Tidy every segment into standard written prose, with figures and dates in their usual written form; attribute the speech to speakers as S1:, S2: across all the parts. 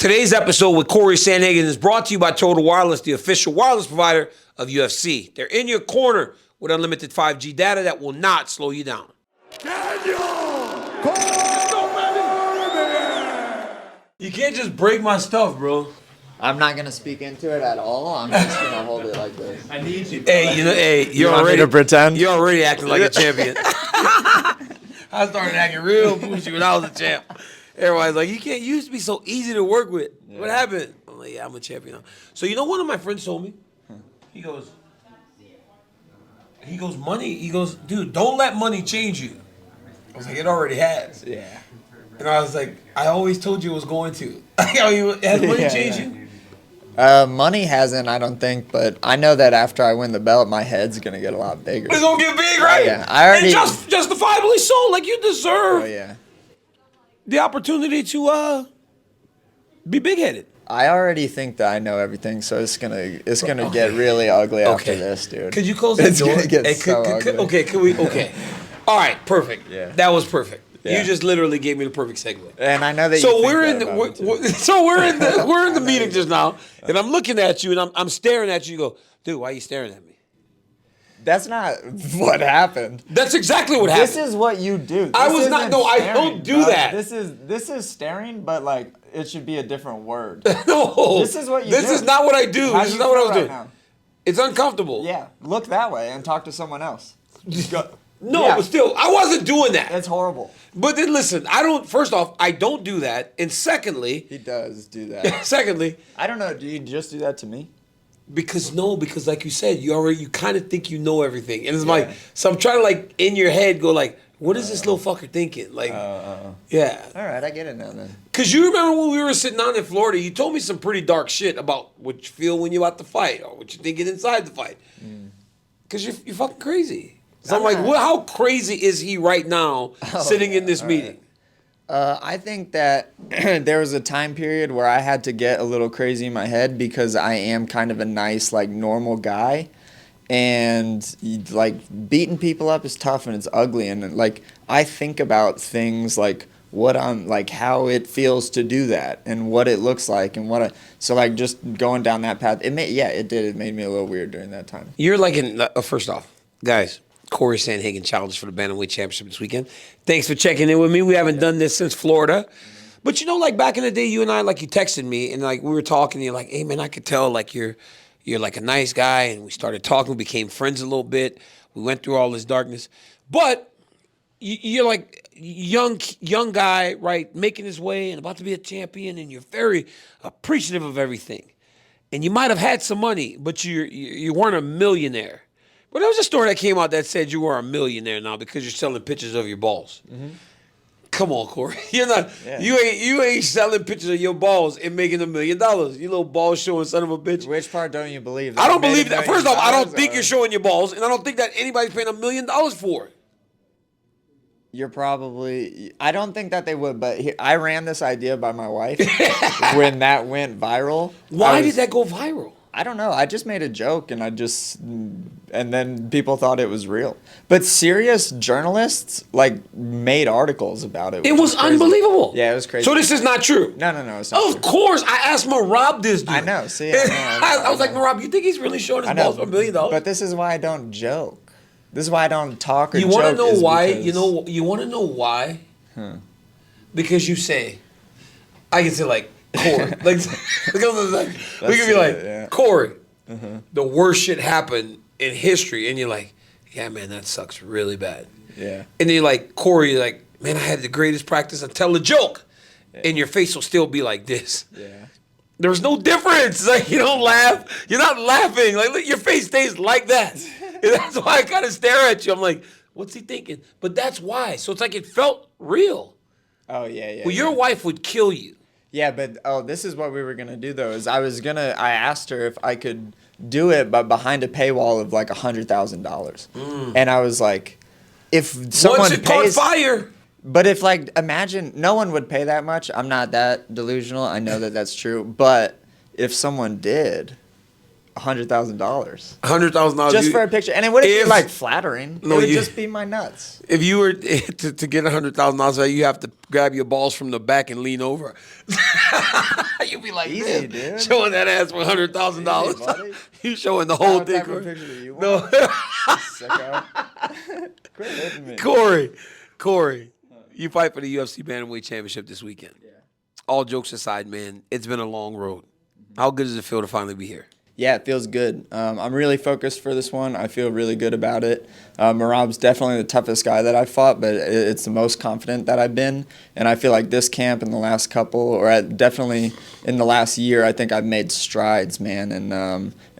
S1: Today's episode with Cory Sandhagen is brought to you by Total Wireless, the official wireless provider of UFC. They're in your corner with unlimited 5G data that will not slow you down.
S2: Daniel Cormier!
S1: You can't just break my stuff, bro.
S3: I'm not gonna speak into it at all. I'm just gonna hold it like this.
S2: I need you.
S1: Hey, you're
S3: want me
S1: already
S3: to pretend?
S1: You're already acting like a champion. I started acting real bougie when I was a champ. Everybody's like, you used to be so easy to work with. Yeah. What happened? I'm like, yeah, I'm a champion now. So you know, one of my friends told me, he goes, money. He goes, dude, don't let money change you. I was like, it already has.
S3: Yeah.
S1: And I was like, I always told you it was going to. Has money changed you?
S3: Money hasn't, I don't think, but I know that after I win the belt, my head's gonna get a lot bigger.
S1: It's gonna get big, right?
S3: Yeah, I already.
S1: And justifiably so. Like, you deserve.
S3: Oh yeah.
S1: The opportunity to be big-headed.
S3: I already think that I know everything, so it's gonna get really ugly after this, dude.
S1: Could you close that door?
S3: It's gonna get so ugly.
S1: Okay, can we? Okay. All right, perfect.
S3: Yeah.
S1: That was perfect.
S3: Yeah.
S1: You just literally gave me the perfect segue.
S3: And I know that.
S1: So
S3: you
S1: we're in
S3: think
S1: the
S3: that about
S1: we're in the meeting just now, and I'm looking at you, and I'm staring at you. You go, dude, why are you staring at me?
S3: That's not what happened.
S1: That's exactly what happened.
S3: This is what you do.
S1: I was not. No, I don't do that.
S3: This is staring, but like it should be a different word.
S1: No.
S3: This is what you do.
S1: This is not what I do.
S3: How
S1: This
S3: do
S1: is
S3: you
S1: not what I
S3: feel
S1: was
S3: right
S1: doing.
S3: now?
S1: It's uncomfortable.
S3: Yeah, look that way and talk to someone else.
S1: No,
S3: Yeah.
S1: but still, I wasn't doing that.
S3: That's horrible.
S1: But then listen, I don't. First off, I don't do that, and secondly,
S3: He does do that.
S1: secondly,
S3: I don't know. Do you just do that to me?
S1: because like you said, you kind of think you know everything, and it's like, so I'm trying to like in your head go like, what is this little fucker thinking? Like, yeah.
S3: All right, I get it now then.
S1: Cause you remember when we were sitting down in Florida, you told me some pretty dark shit about what you feel when you're at the fight or what you're thinking inside the fight. Cause you're fucking crazy. So I'm like, how crazy is he right now sitting in this meeting?
S3: I think that there was a time period where I had to get a little crazy in my head because I am kind of a nice, like, normal guy. And, like, beating people up is tough and it's ugly. And, like, I think about things like what I'm, like, how it feels to do that and what it looks like and so, like, just going down that path, it did. It made me a little weird during that time.
S1: You're like, first off, guys, Cory Sandhagen challenged for the Bantamweight Championship this weekend. Thanks for checking in with me. We haven't done this since Florida. But you know, like back in the day, you and I, like you texted me and like we were talking and you're like, hey man, I could tell like you're like a nice guy. And we started talking, we became friends a little bit. We went through all this darkness. But you're like young guy, right, making his way and about to be a champion and you're very appreciative of everything. And you might have had some money, but you weren't a millionaire. But there was a story that came out that said you were a millionaire now because you're selling pictures of your balls. Mm-hmm. Come on, Cory. You're not. Yeah. You ain't selling pictures of your balls and making $1 million. You little ball showing son of a bitch.
S3: Which part don't you believe?
S1: I don't believe that. First off, I don't think you're showing your balls, and I don't think that anybody's paying $1 million for it.
S3: You're probably. I don't think that they would, but I ran this idea by my wife when that went viral.
S1: Why did that go viral?
S3: I don't know. I just made a joke, and then people thought it was real. But serious journalists made articles about it.
S1: It was unbelievable.
S3: Yeah, it was crazy.
S1: So this is not true.
S3: No, it's not.
S1: Of course, I asked Merab this. Dude.
S3: I know. See,
S1: I was like, Merab, you think he's really showing his balls for $1 million?
S3: But this is why I don't joke. This is why I don't talk or joke.
S1: You want to know why? You want to know why? Because you say, I can say like. Cory, we could be like, Cory, the worst shit happened in history, and you're like, yeah, man, that sucks really bad.
S3: Yeah.
S1: And then you're like, Cory, you're like, man, I had the greatest practice. I tell a joke, and your face will still be like this.
S3: Yeah.
S1: There's no difference. Like you don't laugh. You're not laughing. Like your face stays like that. And that's why I kind of stare at you. I'm like, what's he thinking? But that's why. So it's like it felt real.
S3: Oh yeah.
S1: Well, your wife would kill you.
S3: Yeah, but this is what we were gonna do though. I asked her if I could do it, but behind a paywall of like $100,000. And I was like, if someone
S1: once it caught fire.
S3: But if imagine no one would pay that much. I'm not that delusional. I know that that's true. But if someone did, $100,000.
S1: $100,000
S3: Just for a picture. And it wouldn't be
S1: If-
S3: like flattering.
S1: No,
S3: it would
S1: you-
S3: just be my nuts.
S1: If you were to get $100,000, you have to grab your balls from the back and lean over. You'd be like,
S3: Easy,
S1: "Man,
S3: dude.
S1: showing that ass for $100,000.
S3: Easy, buddy.
S1: You showing the whole
S3: What
S1: thing.
S3: type of
S1: Corey.
S3: picture do you
S1: No,
S3: want? Sicko. Quit hitting me.
S1: Corey, you fight for the UFC Bantamweight Championship this weekend. Yeah. All jokes aside, man, it's been a long road. How good does it feel to finally be here?
S3: Yeah, it feels good. I'm really focused for this one. I feel really good about it. Merab's definitely the toughest guy that I've fought, but it's the most confident that I've been. And I feel like this camp in the last couple, or definitely in the last year, I think I've made strides, man. And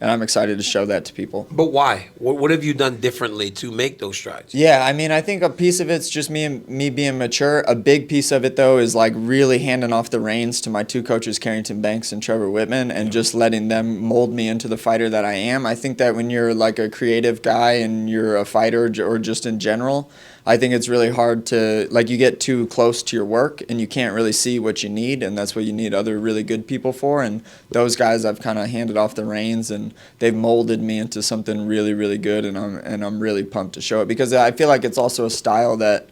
S3: I'm excited to show that to people.
S1: But why? What have you done differently to make those strides?
S3: Yeah, I mean, I think a piece of it's just me being mature. A big piece of it, though, is like really handing off the reins to my two coaches, Carrington Banks and Trevor Whitman, and just letting them mold me into the fighter that I am. I think that when you're like a creative guy and you're a fighter or just in general, I think it's really hard to, like, you get too close to your work and you can't really see what you need, and that's what you need other really good people for. And those guys I've kind of handed off the reins, and they've molded me into something really, really good, and I'm really pumped to show it, because I feel like it's also a style that,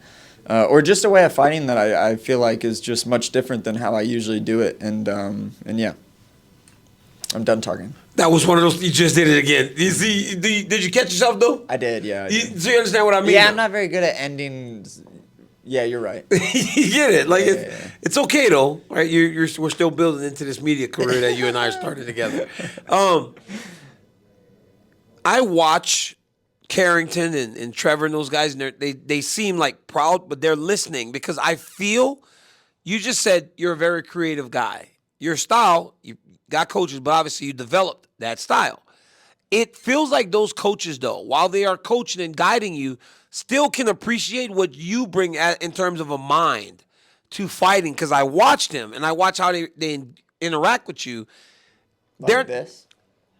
S3: or just a way of fighting that I feel like is just much different than how I usually do it. And yeah, I'm done talking.
S1: That was one of those. You just did it again. You see? Did you catch yourself though?
S3: I did, yeah.
S1: So you understand what I mean?
S3: Yeah,
S1: though?
S3: I'm not very good at ending. Yeah, you're right.
S1: You get it. Like
S3: Yeah.
S1: it's okay though, right? We're still building into this media career that you and I started together. I watch Carrington and Trevor and those guys, and they seem like proud, but they're listening, because I feel you just said you're a very creative guy. Your style, you got coaches, but obviously you developed that style. It feels like those coaches, though, while they are coaching and guiding you, still can appreciate what you bring in terms of a mind to fighting. Because I watched them, and I watch how they interact with you.
S3: Like this.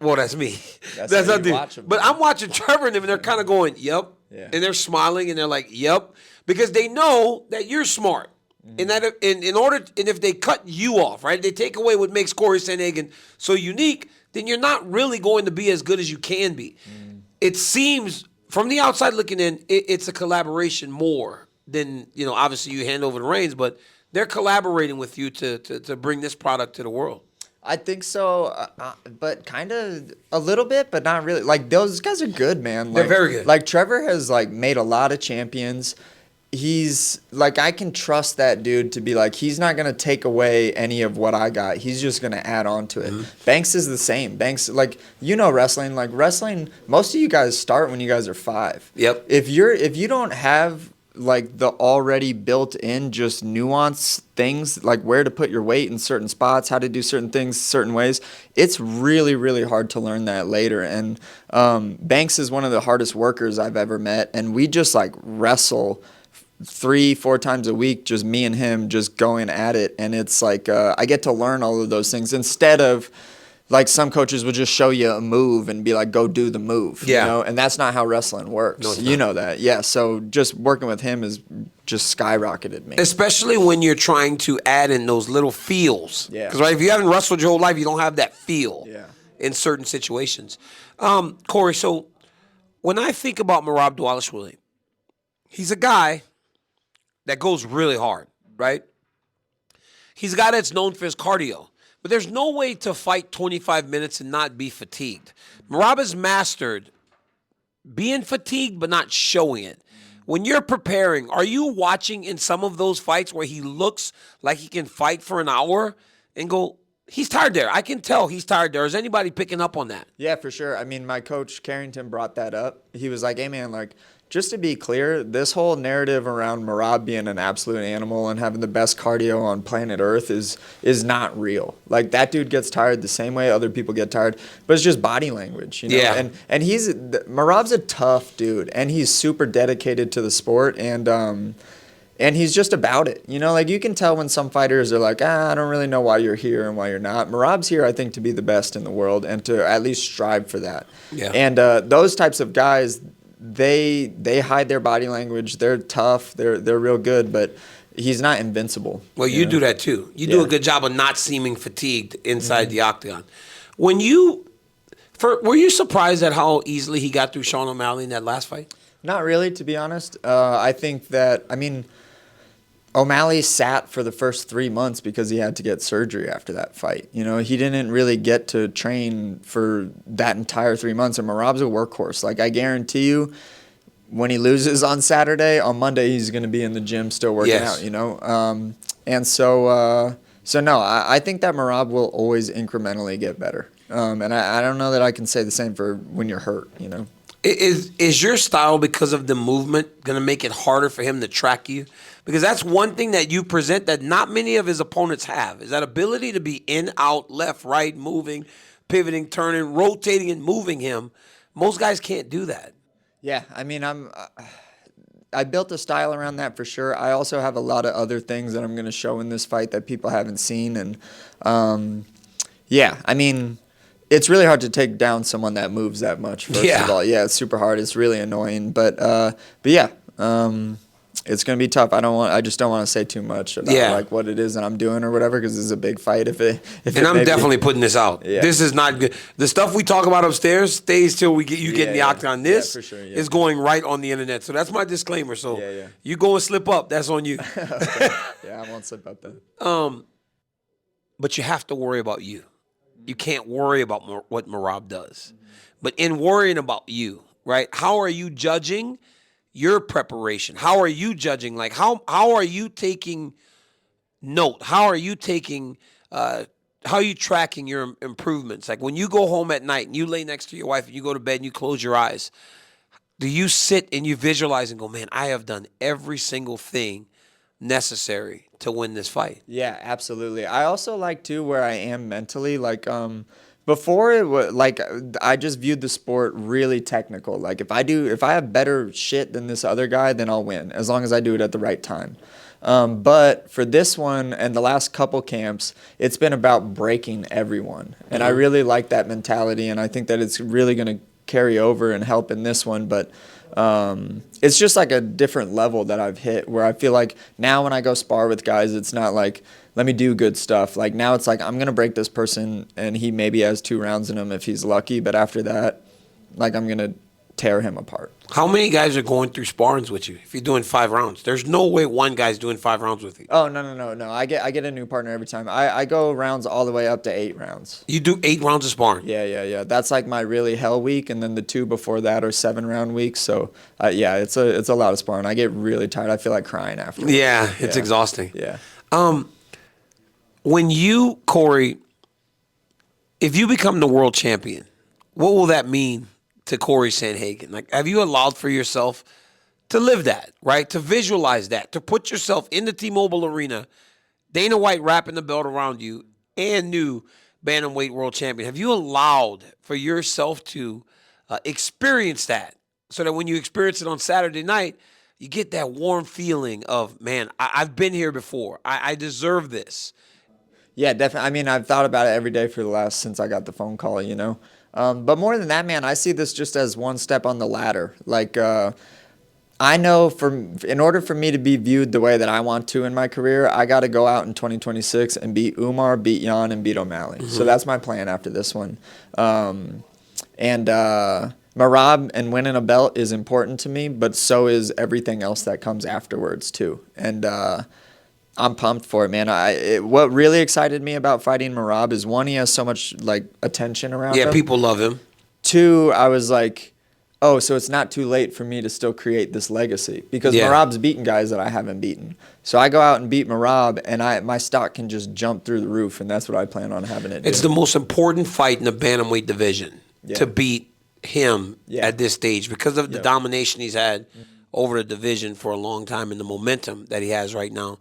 S1: Well, that's me.
S3: That's how
S1: not
S3: you
S1: the-
S3: watch 'em,
S1: But
S3: man.
S1: I'm watching Trevor and them, and they're kind of going, "Yep,"
S3: Yeah.
S1: and they're smiling, and they're like, "Yep," because they know that you're smart. And that if they cut you off, right, they take away what makes Cory Sandhagen so unique, then you're not really going to be as good as you can be. It seems from the outside looking in, it's a collaboration more than, obviously you hand over the reins, but they're collaborating with you to bring this product to the world.
S3: I think so, but kind of a little bit, but not really. Like, those guys are good, man.
S1: They're
S3: Like,
S1: very good.
S3: Like, Trevor has, like, made a lot of champions. He's, like, I can trust that dude to be like, he's not going to take away any of what I got. He's just going to add on to it. Banks is the same. Banks, like, wrestling. Like, wrestling, most of you guys start when you guys are 5.
S1: Yep.
S3: If you don't have, like, the already built in just nuance things, like where to put your weight in certain spots, how to do certain things certain ways, it's really, really hard to learn that later. And Banks is one of the hardest workers I've ever met, and we just, like, wrestle 3-4 times a week, just me and him just going at it. And it's like I get to learn all of those things instead of, like, some coaches would just show you a move and be like, go do the move.
S1: Yeah.
S3: And that's not how wrestling works.
S1: No, it's
S3: you
S1: not.
S3: know that. Yeah. So just working with him has just skyrocketed me.
S1: Especially when you're trying to add in those little feels.
S3: Yeah.
S1: Because, right, if you haven't wrestled your whole life, you don't have that feel
S3: Yeah.
S1: in certain situations. Cory, so when I think about Merab Dvalishvili, he's a guy that goes really hard, right? He's a guy that's known for his cardio. But there's no way to fight 25 minutes and not be fatigued. Merab has mastered being fatigued but not showing it. When you're preparing, are you watching in some of those fights where he looks like he can fight for an hour and go, he's tired there. I can tell he's tired there. Is anybody picking up on that?
S3: Yeah, for sure. I mean, my coach Carrington brought that up. He was like, hey, man, like, just to be clear, this whole narrative around Merab being an absolute animal and having the best cardio on planet Earth is not real. Like, that dude gets tired the same way other people get tired, but it's just body language,
S1: Yeah.
S3: And Merab's a tough dude, and he's super dedicated to the sport, and he's just about it. Like, you can tell when some fighters are like, I don't really know why you're here and why you're not. Merab's here, I think, to be the best in the world and to at least strive for that.
S1: Yeah.
S3: And those types of guys, they hide their body language. They're tough. They're real good, but he's not invincible.
S1: Well, you do that too. You do
S3: Yeah.
S1: a good job of not seeming fatigued inside the octagon. When you Were you surprised at how easily he got through Sean O'Malley in that last fight?
S3: Not really, to be honest. I think that, I mean, O'Malley sat for the first 3 months because he had to get surgery after that fight. You know, he didn't really get to train for that entire 3 months. And Merab's a workhorse. Like, I guarantee you, when he loses on Saturday, on Monday he's going to be in the gym still working out, you know? And so no, I think that Merab will always incrementally get better. And I don't know that I can say the same for when you're hurt, you know?
S1: Is your style, because of the movement, going to make it harder for him to track you? Because that's one thing that you present that not many of his opponents have, is that ability to be in, out, left, right, moving, pivoting, turning, rotating, and moving him. Most guys can't do that.
S3: Yeah, I mean, I built a style around that for sure. I also have a lot of other things that I'm going to show in this fight that people haven't seen. And, yeah, I mean, it's really hard to take down someone that moves that much, first of all. Yeah, it's super hard. It's really annoying. But yeah, it's going to be tough. I just don't want to say too much about like what it is that I'm doing or whatever, because this is a big fight. And
S1: I'm definitely putting this out. Yeah. This is not good. The stuff we talk about upstaiers stays till we get you get in the octagon. This for sure, is going right on the internet. So that's my disclaimer. So you go and slip up, that's on you.
S3: Okay. Yeah, I won't slip up then.
S1: But you have to worry about you. You can't worry about what Merab does. But in worrying about you, right, how are you judging your preparation? How are you judging? Like, how are you taking note? How are you taking, how are you tracking your improvements? Like, when you go home at night and you lay next to your wife and you go to bed and you close your eyes, do you sit and you visualize and go, man, I have done every single thing necessary to win this fight?
S3: Yeah, absolutely. I also like too where I am mentally. Like before it was like I just viewed the sport really technical. Like if I have better shit than this other guy, then I'll win as long as I do it at the right time. But for this one and the last couple camps, it's been about breaking everyone, and I really like that mentality, and I think that it's really going to carry over and help in this one. But it's just like a different level that I've hit where I feel like now when I go spar with guys, it's not like, let me do good stuff. Like now it's like, I'm going to break this person and he maybe has 2 rounds in him if he's lucky. But after that, like I'm going to tear him apart.
S1: How many guys are going through sparrings with you if you're doing 5 rounds? There's no way one guy's doing 5 rounds with you.
S3: Oh, no. I get a new partner every time. I go rounds all the way up to 8 rounds.
S1: You do 8 rounds of sparring?
S3: Yeah. That's like my really hell week, and then the 2 before that are 7-round weeks. So, yeah, it's a lot of sparring. I get really tired. I feel like crying after.
S1: Yeah, it's exhausting.
S3: Yeah.
S1: When you, Cory, if you become the world champion, what will that mean to Cory Sandhagen? Like, have you allowed for yourself to live that, right? To visualize that, to put yourself in the T-Mobile Arena, Dana White wrapping the belt around you, and new bantamweight world champion. Have you allowed for yourself to experience that, so that when you experience it on Saturday night, you get that warm feeling of, man, I've been here before. I deserve this.
S3: Yeah, definitely. I mean, I've thought about it every day since I got the phone call, you know. But more than that, man, I see this just as one step on the ladder. Like, I know in order for me to be viewed the way that I want to in my career, I got to go out in 2026 and beat Umar, beat Jan, and beat O'Malley. So that's my plan after this one. And Merab and winning a belt is important to me, but so is everything else that comes afterwards too. And I'm pumped for it, man. What really excited me about fighting Merab is, 1, he has so much like attention around him.
S1: Yeah, people love him.
S3: 2, I was like, oh, so it's not too late for me to still create this legacy, because Merab's beaten guys that I haven't beaten. So I go out and beat Merab, and my stock can just jump through the roof, and that's what I plan on having it do.
S1: It's the most important fight in the bantamweight division to beat him at this stage, because of the domination he's had over the division for a long time and the momentum that he has right now.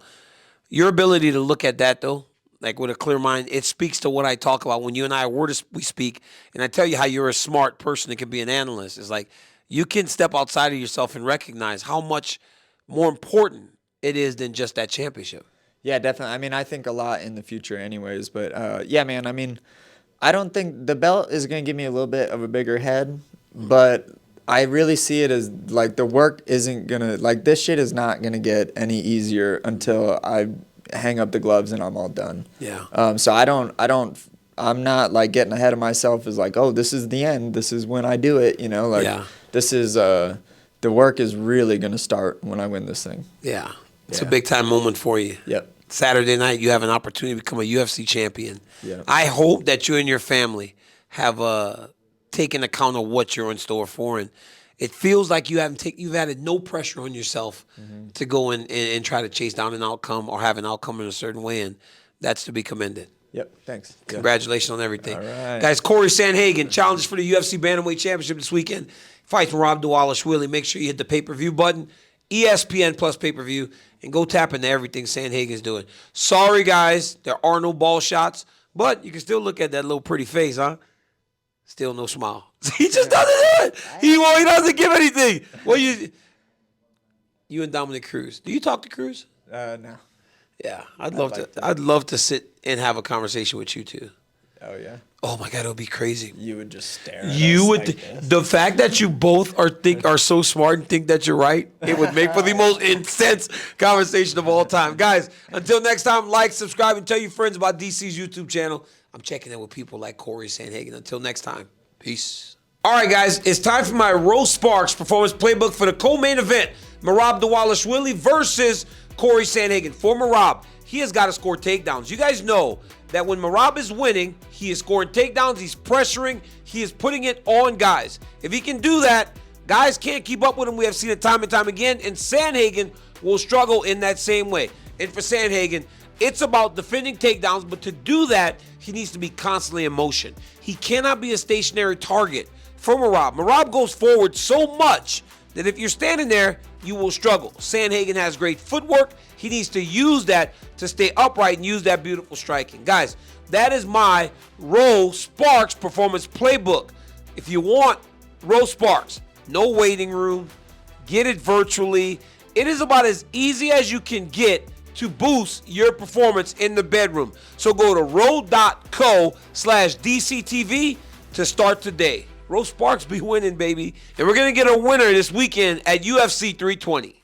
S1: Your ability to look at that, though, like with a clear mind, it speaks to what I talk about when you and I we speak, and I tell you how you're a smart person that can be an analyst. It's like you can step outside of yourself and recognize how much more important it is than just that championship.
S3: Yeah, definitely. I mean, I think a lot in the future anyways, but yeah, man, I mean, I don't think the belt is going to give me a little bit of a bigger head, but I really see it as like the work isn't going to, like this shit is not going to get any easier until I hang up the gloves and I'm all done.
S1: Yeah.
S3: So I don't I'm not like getting ahead of myself as like, oh, this is the end. This is when I do it. You know, like this is the work is really gonna start when I win this thing.
S1: Yeah, it's a big time moment for you.
S3: Yep.
S1: Saturday night, you have an opportunity to become a UFC champion.
S3: Yeah.
S1: I hope that you and your family have taken account of what you're in store for, and it feels like you've added no pressure on yourself to go and try to chase down an outcome or have an outcome in a certain way, and that's to be commended.
S3: Yep, thanks.
S1: Congratulations on everything.
S3: All right.
S1: Guys, Cory Sandhagen challenges for the UFC Bantamweight Championship this weekend. Fights Merab Dvalishvili. Make sure you hit the pay-per-view button, ESPN Plus pay-per-view, and go tap into everything Sandhagen's doing. Sorry, guys, there are no ball shots, but you can still look at that little pretty face, huh? Still no smile. He just doesn't do it. He doesn't give anything. Well, you and Dominic Cruz. Do you talk to Cruz?
S3: No.
S1: Yeah, I'd love to sit and have a conversation with you too.
S3: Oh yeah.
S1: Oh my God, it would be crazy.
S3: You would just stare.
S1: The fact that you both are so smart and think that you're right, it would make for the most intense conversation of all time. Guys, until next time, like, subscribe, and tell your friends about DC's YouTube channel. I'm checking in with people like Cory Sandhagen. Until next time, peace. All right, guys, it's time for my Rose Sparks performance playbook for the co-main event. Merab Dvalishvili versus Cory Sandhagen. For Merab, he has got to score takedowns. You guys know that when Merab is winning, he is scoring takedowns, he's pressuring, he is putting it on guys. If he can do that, guys can't keep up with him. We have seen it time and time again, and Sandhagen will struggle in that same way. And for Sandhagen, it's about defending takedowns, but to do that, he needs to be constantly in motion. He cannot be a stationary target for Merab. Merab goes forward so much that if you're standing there, you will struggle. Sandhagen has great footwork. He needs to use that to stay upright and use that beautiful striking. Guys, that is my Rose Sparks performance playbook. If you want Rose Sparks, no waiting room, get it virtually. It is about as easy as you can get to boost your performance in the bedroom. So go to ro.co/DCTV to start today. Rose Sparks be winning, baby. And we're going to get a winner this weekend at UFC 320.